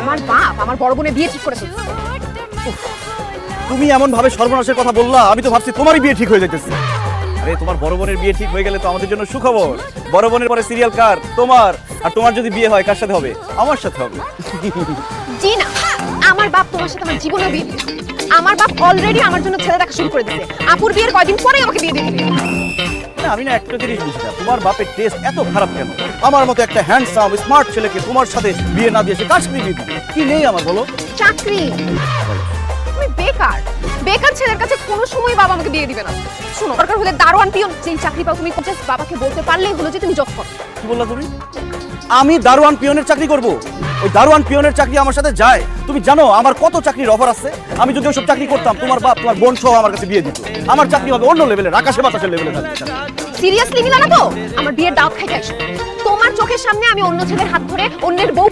আমার বাপ আমার বড় বোনের বিয়ে ঠিক করেছে। তুমি এমন ভাবে সর্বনাশের কথা বললা, আমি তো ভাবছি তোমারই বিয়ে ঠিক হয়ে যাইতেছে। আরে তোমার বড় বোনের বিয়ে ঠিক হয়ে গেলে তো আমাদের জন্য সুখবর। বড় বোনের পরে সিরিয়াল কার? তোমার। আর তোমার যদি বিয়ে হয় কার সাথে হবে? আমার সাথে হবে। জি না, আমার বাপ তোমার সাথে আমার জীবনে বিয়ে দিবে। আমার বাপ অলরেডি আমার জন্য ছেলে দেখা শুরু করে দিয়েছে। আপুর বিয়ের কয়দিন পরেই আমাকে বিয়ে দিয়ে দিবে। আমি না একটা জিনিস বুঝি না, তোমার বাপের টেস্ট এত খারাপ কেন? আমার মতো একটা হ্যান্ডসাম স্মার্ট ছেলেকে তোমার সাথে বিয়ে না দিয়ে সে কার সাথে বিয়ে দিবে? কি নেই আমার বলো? চাকরি। তুমি বেকার। বেকার ছেলের কাছে কোনো সময় বাবা আমাকে বিয়ে দিবে না। শোনো, দরকার হলে দারোয়ান পিয়ন যেই চাকরি পাও তুমি জাস্ট বাবাকে বলতে পারলেই হলো যে তুমি জব করো। কি বললা তুমি? আমি দারোয়ান পিয়নের চাকরি করব? ওই দারোয়ান পিয়নের চাকরি আমার সাথে যায়? তুমি জানো আমার কত চাকরির অফার আছে? আমি যদি ওসব চাকরি করতাম তোমার বাপ তোমার বোন সহ আমার কাছে বিয়ে দিত। আমার চাকরি হবে অন্য লেভেলের, আকাশে বাতাসের লেভেলে থাকবে। সিরিয়াসলি মিলা না তো আমার বিয়ের দাওয়াত খাইতে আসো। তোমার চোখের সামনে আমি অন্য ছেলের হাত ধরে অন্যের বউ